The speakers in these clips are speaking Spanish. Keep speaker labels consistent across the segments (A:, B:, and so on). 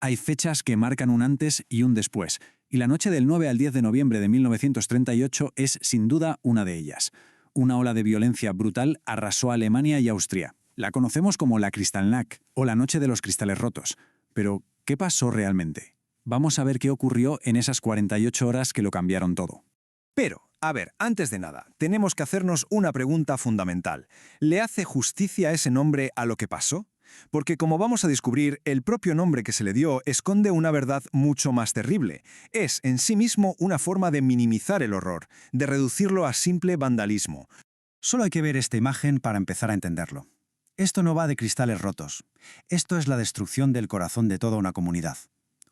A: Hay fechas que marcan un antes y un después, y la noche del 9 al 10 de noviembre de 1938 es sin duda una de ellas. Una ola de violencia brutal arrasó a Alemania y Austria. La conocemos como la Kristallnacht o la Noche de los Cristales Rotos. Pero, ¿qué pasó realmente? Vamos a ver qué ocurrió en esas 48 horas que lo cambiaron todo.
B: Pero, a ver, antes de nada, tenemos que hacernos una pregunta fundamental. ¿Le hace justicia ese nombre a lo que pasó? Porque como vamos a descubrir, el propio nombre que se le dio esconde una verdad mucho más terrible. Es en sí mismo una forma de minimizar el horror, de reducirlo a simple vandalismo.
C: Solo hay que ver esta imagen para empezar a entenderlo. Esto no va de cristales rotos. Esto es la destrucción del corazón de toda una comunidad.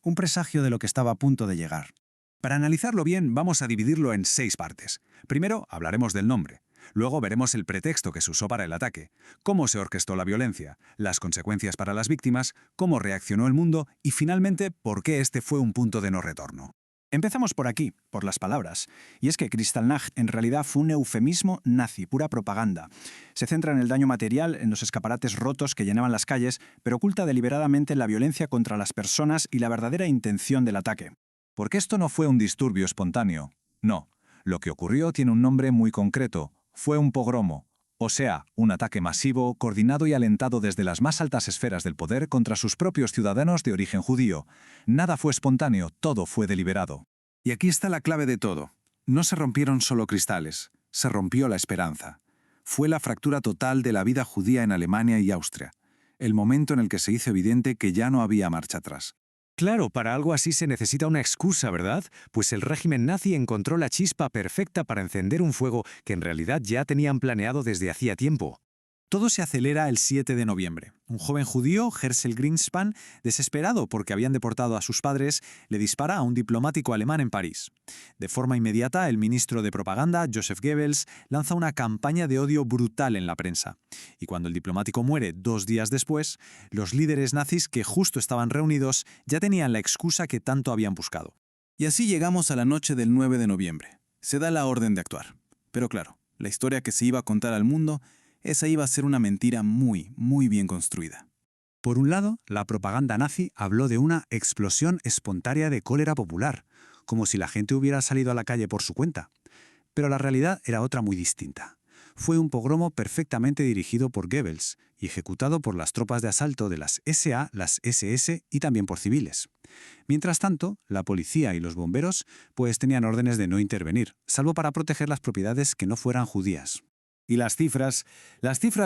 C: Un presagio de lo que estaba a punto de llegar.
D: Para analizarlo bien, vamos a dividirlo en 6 partes. Primero, hablaremos del nombre. Luego veremos el pretexto que se usó para el ataque, cómo se orquestó la violencia, las consecuencias para las víctimas, cómo reaccionó el mundo y, finalmente, por qué este fue un punto de no retorno.
C: Empezamos por aquí, por las palabras. Y es que Kristallnacht en realidad fue un eufemismo nazi, pura propaganda. Se centra en el daño material, en los escaparates rotos que llenaban las calles, pero oculta deliberadamente la violencia contra las personas y la verdadera intención del ataque.
D: Porque esto no fue un disturbio espontáneo. No. Lo que ocurrió tiene un nombre muy concreto. Fue un pogromo. O sea, un ataque masivo, coordinado y alentado desde las más altas esferas del poder contra sus propios ciudadanos de origen judío. Nada fue espontáneo, todo fue deliberado.
A: Y aquí está la clave de todo. No se rompieron solo cristales, se rompió la esperanza. Fue la fractura total de la vida judía en Alemania y Austria. El momento en el que se hizo evidente que ya no había marcha atrás.
E: Claro, para algo así se necesita una excusa, ¿verdad? Pues el régimen nazi encontró la chispa perfecta para encender un fuego que en realidad ya tenían planeado desde hacía tiempo.
A: Todo se acelera el 7 de noviembre. Un joven judío, Herzl Greenspan, desesperado porque habían deportado a sus padres, le dispara a un diplomático alemán en París. De forma inmediata, el ministro de propaganda, Joseph Goebbels, lanza una campaña de odio brutal en la prensa. Y cuando el diplomático muere 2 días después, los líderes nazis que justo estaban reunidos ya tenían la excusa que tanto habían buscado. Y así llegamos a la noche del 9 de noviembre. Se da la orden de actuar. Pero claro, la historia que se iba a contar al mundo, esa iba a ser una mentira muy bien construida.
D: Por un lado, la propaganda nazi habló de una explosión espontánea de cólera popular, como si la gente hubiera salido a la calle por su cuenta. Pero la realidad era otra muy distinta. Fue un pogromo perfectamente dirigido por Goebbels y ejecutado por las tropas de asalto de las SA, las SS y también por civiles. Mientras tanto, la policía y los bomberos pues tenían órdenes de no intervenir, salvo para proteger las propiedades que no fueran judías.
B: Y las cifras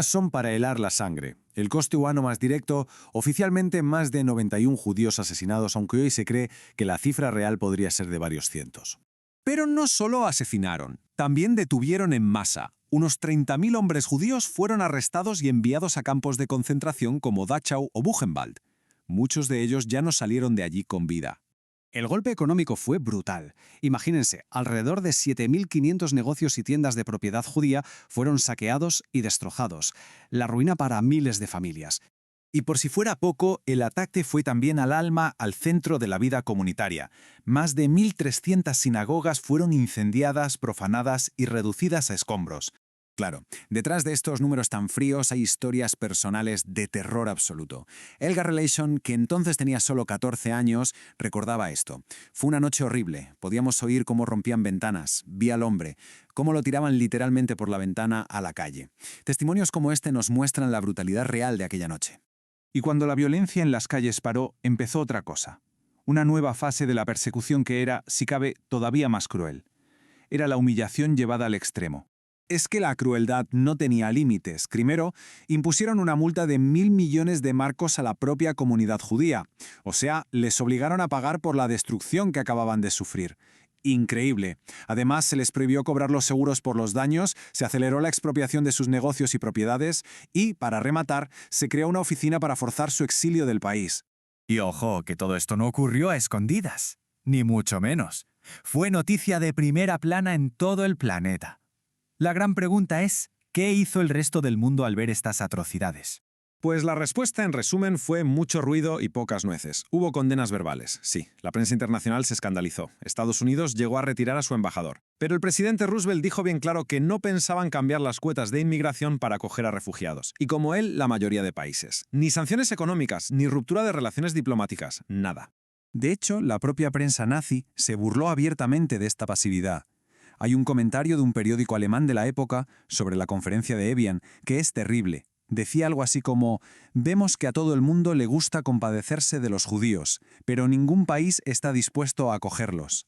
B: son para helar la sangre. El coste humano más directo, oficialmente más de 91 judíos asesinados, aunque hoy se cree que la cifra real podría ser de varios cientos. Pero no solo asesinaron, también detuvieron en masa. Unos 30.000 hombres judíos fueron arrestados y enviados a campos de concentración como Dachau o Buchenwald. Muchos de ellos ya no salieron de allí con vida.
A: El golpe económico fue brutal. Imagínense, alrededor de 7.500 negocios y tiendas de propiedad judía fueron saqueados y destrozados. La ruina para miles de familias.
B: Y por si fuera poco, el ataque fue también al alma, al centro de la vida comunitaria. Más de 1.300 sinagogas fueron incendiadas, profanadas y reducidas a escombros. Claro, detrás de estos números tan fríos hay historias personales de terror absoluto. Elgar Relation, que entonces tenía solo 14 años, recordaba esto. Fue una noche horrible. Podíamos oír cómo rompían ventanas. Vi al hombre, cómo lo tiraban literalmente por la ventana a la calle. Testimonios como este nos muestran la brutalidad real de aquella noche.
F: Y cuando la violencia en las calles paró, empezó otra cosa. Una nueva fase de la persecución que era, si cabe, todavía más cruel. Era la humillación llevada al extremo.
B: Es que la crueldad no tenía límites. Primero, impusieron una multa de 1.000 millones de marcos a la propia comunidad judía. O sea, les obligaron a pagar por la destrucción que acababan de sufrir. Increíble. Además, se les prohibió cobrar los seguros por los daños, se aceleró la expropiación de sus negocios y propiedades y, para rematar, se creó una oficina para forzar su exilio del país.
G: Y ojo, que todo esto no ocurrió a escondidas. Ni mucho menos. Fue noticia de primera plana en todo el planeta. La gran pregunta es, ¿qué hizo el resto del mundo al ver estas atrocidades?
A: Pues la respuesta, en resumen, fue mucho ruido y pocas nueces. Hubo condenas verbales, sí. La prensa internacional se escandalizó. Estados Unidos llegó a retirar a su embajador. Pero el presidente Roosevelt dijo bien claro que no pensaban cambiar las cuotas de inmigración para acoger a refugiados. Y como él, la mayoría de países. Ni sanciones económicas, ni ruptura de relaciones diplomáticas, nada.
B: De hecho, la propia prensa nazi se burló abiertamente de esta pasividad. Hay un comentario de un periódico alemán de la época sobre la conferencia de Evian que es terrible. Decía algo así como: «Vemos que a todo el mundo le gusta compadecerse de los judíos, pero ningún país está dispuesto a acogerlos».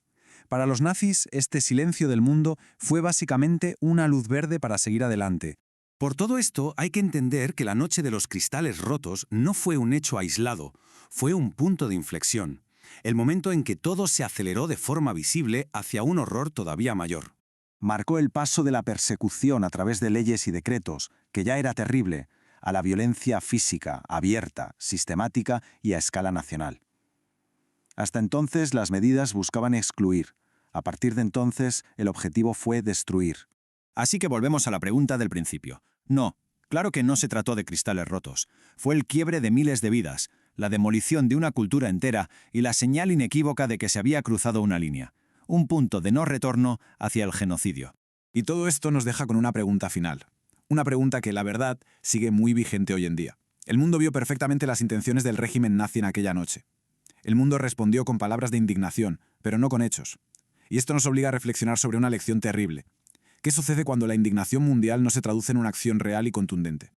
B: Para los nazis, este silencio del mundo fue básicamente una luz verde para seguir adelante.
D: Por todo esto, hay que entender que la noche de los cristales rotos no fue un hecho aislado, fue un punto de inflexión, el momento en que todo se aceleró de forma visible hacia un horror todavía mayor.
C: Marcó el paso de la persecución a través de leyes y decretos, que ya era terrible, a la violencia física, abierta, sistemática y a escala nacional. Hasta entonces las medidas buscaban excluir. A partir de entonces el objetivo fue destruir.
H: Así que volvemos a la pregunta del principio. No, claro que no se trató de cristales rotos. Fue el quiebre de miles de vidas, la demolición de una cultura entera y la señal inequívoca de que se había cruzado una línea. Un punto de no retorno hacia el genocidio.
A: Y todo esto nos deja con una pregunta final. Una pregunta que, la verdad, sigue muy vigente hoy en día. El mundo vio perfectamente las intenciones del régimen nazi en aquella noche. El mundo respondió con palabras de indignación, pero no con hechos. Y esto nos obliga a reflexionar sobre una lección terrible. ¿Qué sucede cuando la indignación mundial no se traduce en una acción real y contundente?